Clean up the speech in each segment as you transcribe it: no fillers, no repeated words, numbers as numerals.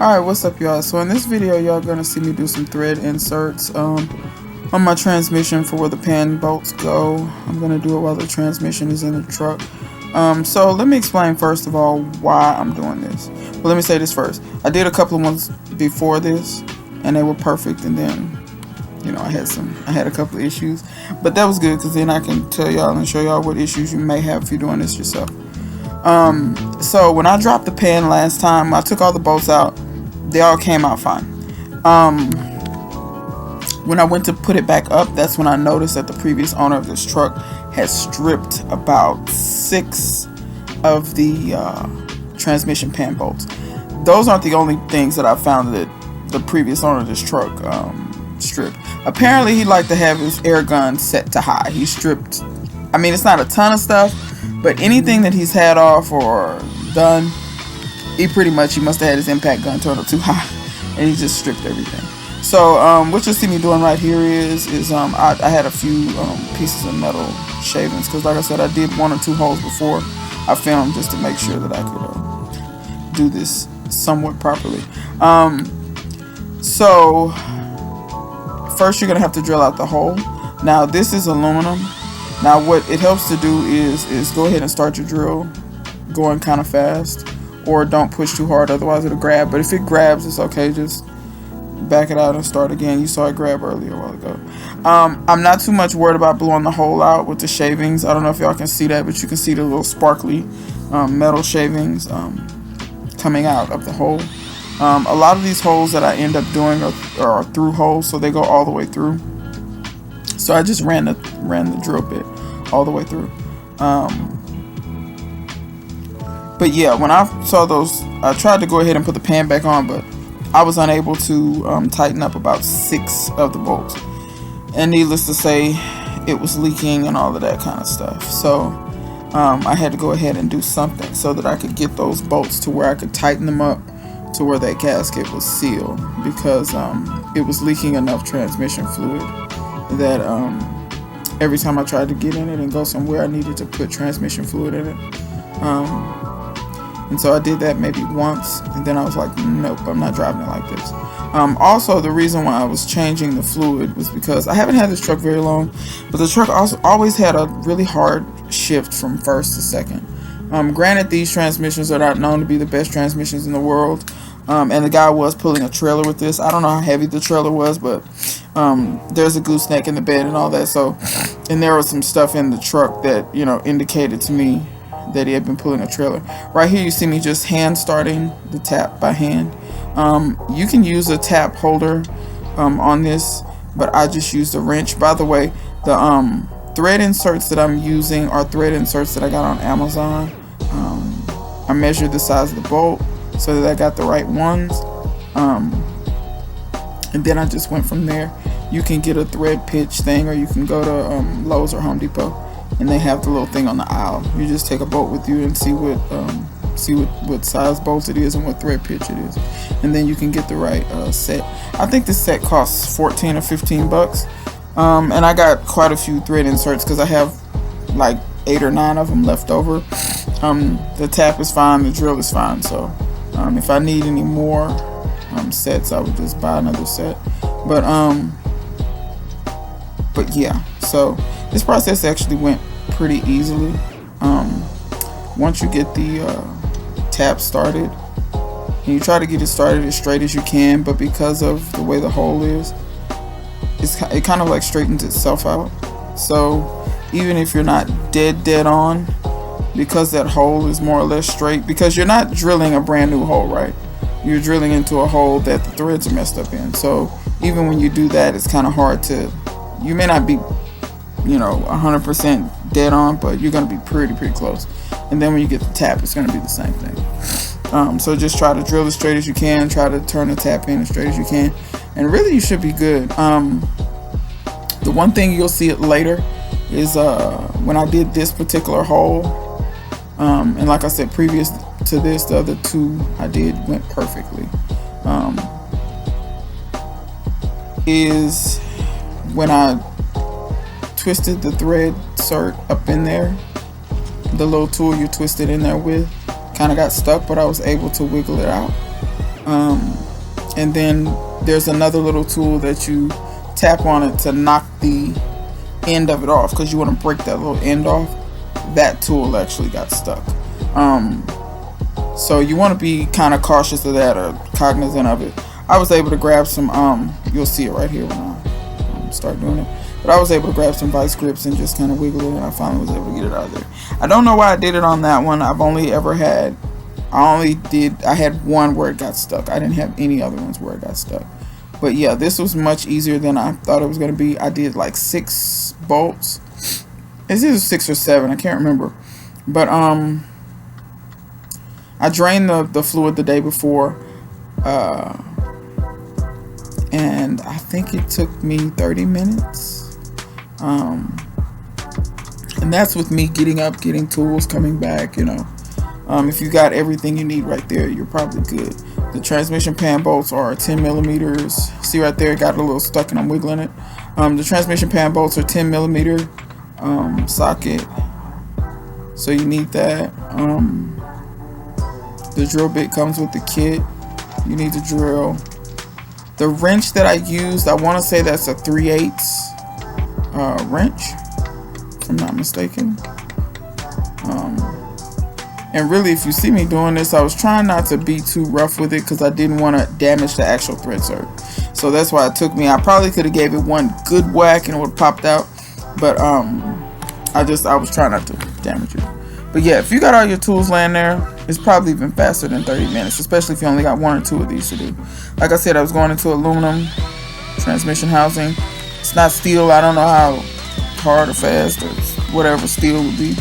Alright, what's up y'all? So in this video y'all gonna see me do some thread inserts on my transmission for where the pan bolts go. I'm gonna do it while the transmission is in the truck. So let me explain first of all why I'm doing this. Well, let me say this first. I did a couple of ones before this and they were perfect, and then I had a couple of issues, but that was good because then I can tell y'all and show y'all what issues you may have if you're doing this yourself. So when I dropped the pan last time, I took all the bolts out. They all came out fine. When I went to put it back up, that's when I noticed that the previous owner of this truck had stripped about 6 of the transmission pan bolts. Those aren't the only things that I found that the previous owner of this truck stripped. Apparently he liked to have his air gun set to high. He stripped, I mean, it's not a ton of stuff, but anything that he's had off or done, he must have had his impact gun turned up too high, and he just stripped everything. So what you'll see me doing right here is I had a few pieces of metal shavings, because like I said, I did 1 or 2 holes before I filmed, just to make sure that I could do this somewhat properly. So first you're gonna have to drill out the hole. Now this is aluminum. Now what it helps to do is go ahead and start your drill going kind of fast, or don't push too hard, otherwise it'll grab. But if it grabs, it's okay, just back it out and start again. You saw it grab earlier a while ago. I'm not too much worried about blowing the hole out with the shavings. I don't know if y'all can see that, but you can see the little sparkly metal shavings coming out of the hole. A lot of these holes that I end up doing are through holes, so they go all the way through. So I just ran the drill bit all the way through. But yeah, when I saw those, I tried to go ahead and put the pan back on, but I was unable to tighten up about 6 of the bolts. And needless to say, it was leaking and all of that kind of stuff. So I had to go ahead and do something so that I could get those bolts to where I could tighten them up to where that gasket was sealed, because it was leaking enough transmission fluid that every time I tried to get in it and go somewhere, I needed to put transmission fluid in it. And so I did that maybe once, and then I was like, nope, I'm not driving it like this. Also, the reason why I was changing the fluid was because I haven't had this truck very long, but the truck also always had a really hard shift from first to second. Granted, these transmissions are not known to be the best transmissions in the world, and the guy was pulling a trailer with this. I don't know how heavy the trailer was, but there's a gooseneck in the bed and all that. So, and there was some stuff in the truck that indicated to me that he had been pulling a trailer. Right here you see me just hand starting the tap by hand. You can use a tap holder on this, but I just used a wrench. By the way, the thread inserts that I'm using are thread inserts that I got on Amazon. I measured the size of the bolt so that I got the right ones, and then I just went from there. You can get a thread pitch thing, or you can go to Lowe's or Home Depot, and they have the little thing on the aisle. You just take a bolt with you and see what size bolt it is and what thread pitch it is, and then you can get the right set. I think this set costs 14 or 15 bucks, and I got quite a few thread inserts because I have like 8 or 9 of them left over. The tap is fine, the drill is fine, so if I need any more sets, I would just buy another set. But yeah, so this process actually went pretty easily. Once you get the tap started, and you try to get it started as straight as you can, but because of the way the hole is, it kind of like straightens itself out. So even if you're not dead on, because that hole is more or less straight, because you're not drilling a brand new hole, right? You're drilling into a hole that the threads are messed up in. So even when you do that, it's kind of hard to, you may not be 100% dead on, but you're going to be pretty close. And then when you get the tap, it's going to be the same thing. So just try to drill as straight as you can, try to turn the tap in as straight as you can, and really you should be good. The one thing you'll see it later is when I did this particular hole, and like I said, previous to this, the other 2 I did went perfectly, is when I twisted the thread insert up in there, the little tool you twist it in there with kind of got stuck, but I was able to wiggle it out. And then there's another little tool that you tap on it to knock the end of it off, because you want to break that little end off. That tool actually got stuck. So you want to be kind of cautious of that, or cognizant of it. I was able to grab some, you'll see it right here when I start doing it. But I was able to grab some vice grips and just kind of wiggle it, and I finally was able to get it out of there. I don't know why I did it on that one. I've only ever had, I had one where it got stuck. I didn't have any other ones where it got stuck. But yeah, this was much easier than I thought it was going to be. I did like 6 bolts. It's either 6 or 7, I can't remember. But I drained the fluid the day before, and I think it took me 30 minutes. And that's with me getting up, getting tools, coming back, you know. If you got everything you need right there, you're probably good. The transmission pan bolts are 10 millimeters. See right there, it got a little stuck and I'm wiggling it. The transmission pan bolts are 10 millimeter socket, so you need that. The drill bit comes with the kit. You need the drill. The wrench that I used, I want to say that's a 3/8 wrench, if I'm not mistaken. And really, if you see me doing this, I was trying not to be too rough with it because I didn't want to damage the actual thread serve. So that's why it took me. I probably could have gave it one good whack and it would have popped out. But I was trying not to damage it. But yeah, if you got all your tools laying there, it's probably even faster than 30 minutes, especially if you only got 1 or 2 of these to do. Like I said, I was going into aluminum transmission housing. It's not steel. I don't know how hard or fast or whatever steel would be.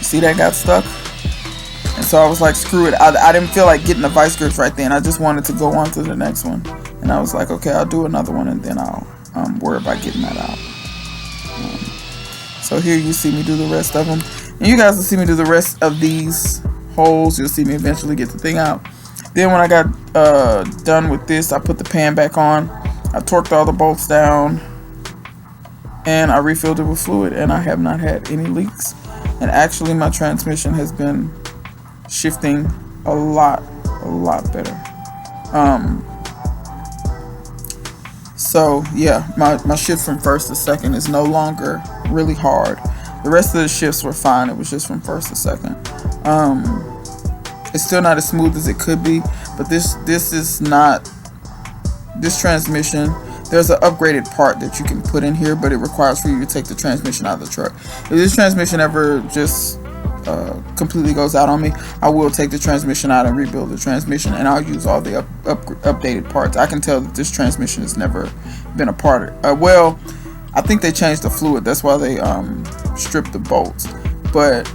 See, that got stuck, and so I was like, screw it. I didn't feel like getting the vice grips right then. I just wanted to go on to the next one, and I was like, okay, I'll do another one and then I'll worry about getting that out. So here you see me do the rest of them, and you guys will see me do the rest of these holes. You'll see me eventually get the thing out. Then when I got done with this, I put the pan back on. I torqued all the bolts down, and I refilled it with fluid, and I have not had any leaks. And actually, my transmission has been shifting a lot better. So yeah, my shift from first to second is no longer really hard. The rest of the shifts were fine. It was just from first to second. It's still not as smooth as it could be, but this transmission, there's an upgraded part that you can put in here, but it requires for you to take the transmission out of the truck. If this transmission ever just completely goes out on me, I will take the transmission out and rebuild the transmission, and I'll use all the updated parts. I can tell that this transmission has never been a part of, well, I think they changed the fluid. That's why they stripped the bolts. But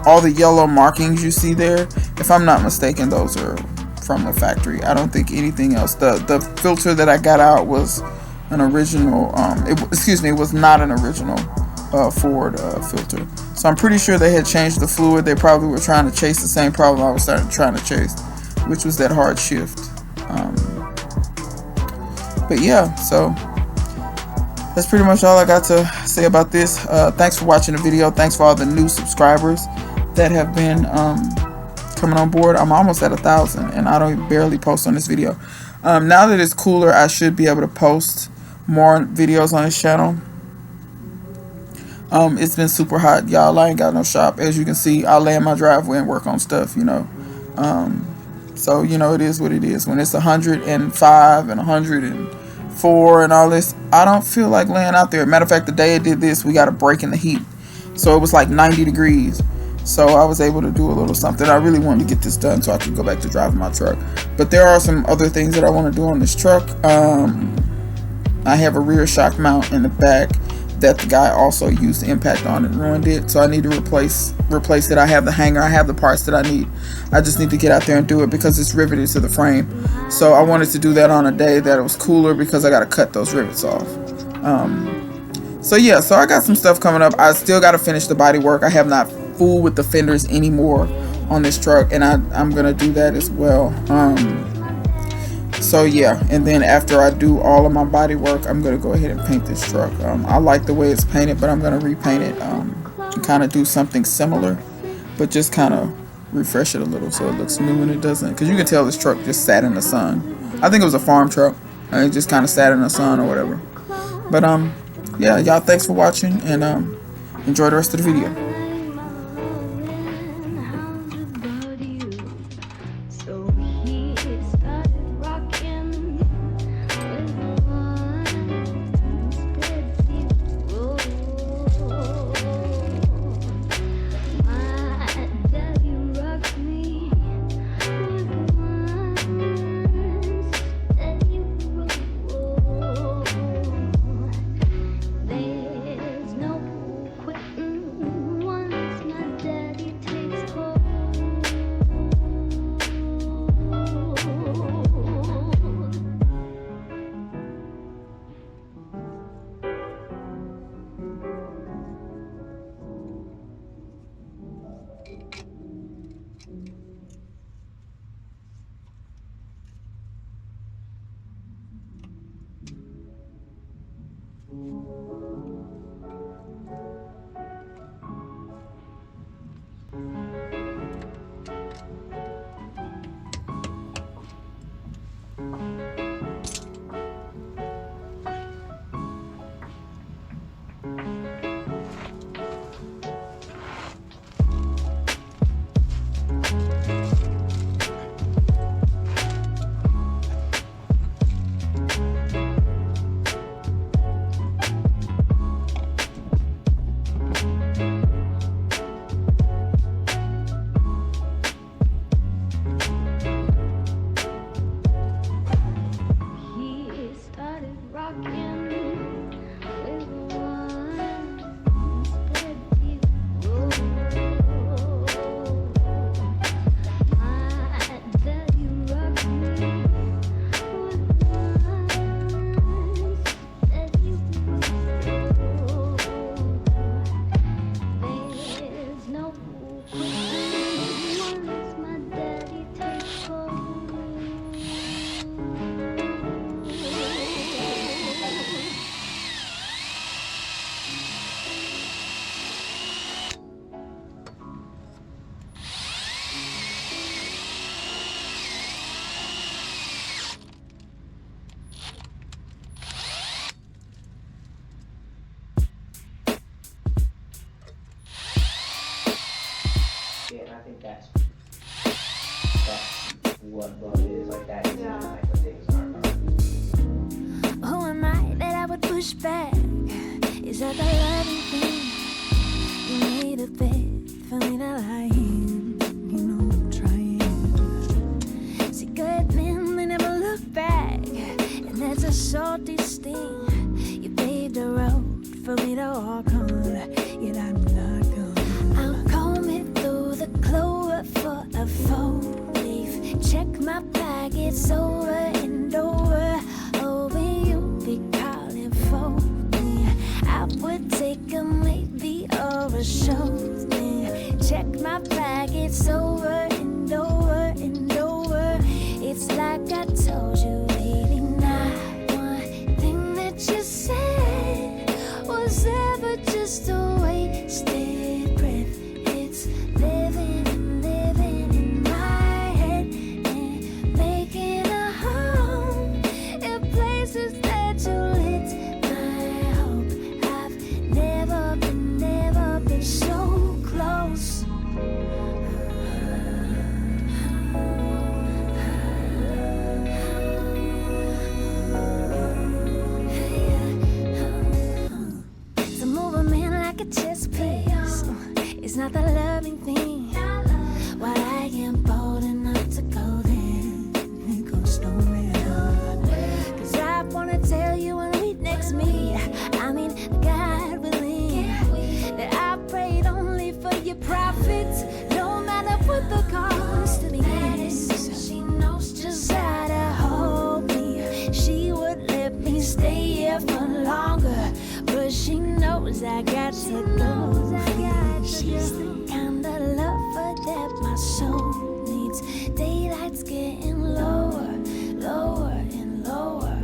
all the yellow markings you see there, if I'm not mistaken, those are from the factory. I don't think anything else. The filter that I got out was an original. It was not an original Ford filter. So I'm pretty sure they had changed the fluid. They probably were trying to chase the same problem I was trying to chase, which was that hard shift. But yeah, so that's pretty much all I got to say about this. Thanks for watching the video. Thanks for all the new subscribers that have been coming on board. I'm almost at 1,000 and I don't barely post on this video. Now that it's cooler, I should be able to post more videos on this channel. It's been super hot, y'all. I ain't got no shop. As you can see, I lay in my driveway and work on stuff, you know. So, you know, it is what it is. When it's 105 and 104 and all this, I don't feel like laying out there. Matter of fact, the day I did this, we got a break in the heat. So it was like 90 degrees. So I was able to do a little something. I really wanted to get this done so I could go back to driving my truck. But there are some other things that I want to do on this truck. I have a rear shock mount in the back that the guy also used the impact on and ruined it. So I need to replace it. I have the hanger. I have the parts that I need. I just need to get out there and do it because it's riveted to the frame. So I wanted to do that on a day that it was cooler because I got to cut those rivets off. So yeah, so I got some stuff coming up. I still got to finish the body work. I have not fooled with the fenders anymore on this truck, and I'm gonna do that as well. So yeah, and then after I do all of my body work, I'm gonna go ahead and paint this truck. I like the way it's painted, but I'm gonna repaint it and kind of do something similar, but just kind of refresh it a little so it looks new and it doesn't. Because you can tell this truck just sat in the sun. I think it was a farm truck. And it just kind of sat in the sun or whatever. But yeah, y'all, thanks for watching, and enjoy the rest of the video. Yeah, and I think that's what love is. Like that is like what things are. Who am I that I would push back? Is that the loving thing? You made a bed for me to lie in. You know I'm trying. See, good men, they never look back, and that's a salty sting. You paved the road for me to walk on, yet I'm not gonna. I'm combing through the clover for a phone leaf. Check my pockets over and over. Hoping you'll be calling for me. I would take a maybe or a show. Check my pockets over and over and over. It's like I told you, baby, not one thing that you said was ever just a wasted breath. It's living in my head and making a home in places that you lit my hope. I've never been so close. To move a man like a chess piece, it's not the loving thing. Why I am bold enough to go there and go snowman. Cause I wanna tell you when we next meet, I mean God willing, that I prayed only for your profit, no matter what the cost to me. She knows just how to hold me. She would let me stay here for longer, but she knows I got to go. She's the kind of lover that my soul needs. Daylight's getting lower, lower and lower.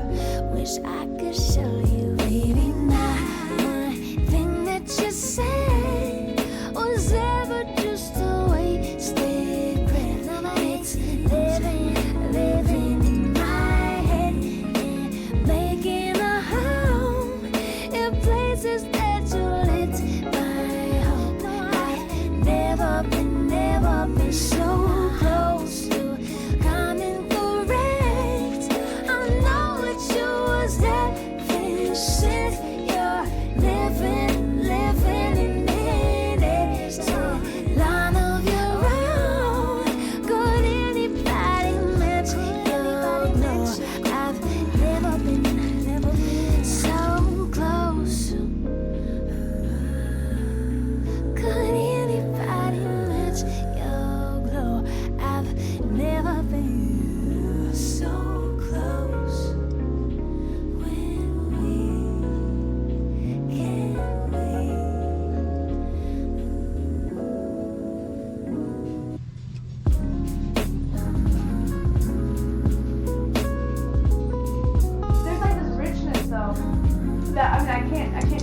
Wish I could show you, baby, not one thing that you said was ever just a wasted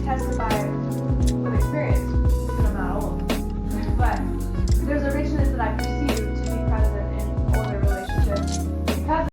testify with experience because I'm not old. But there's a richness that I perceive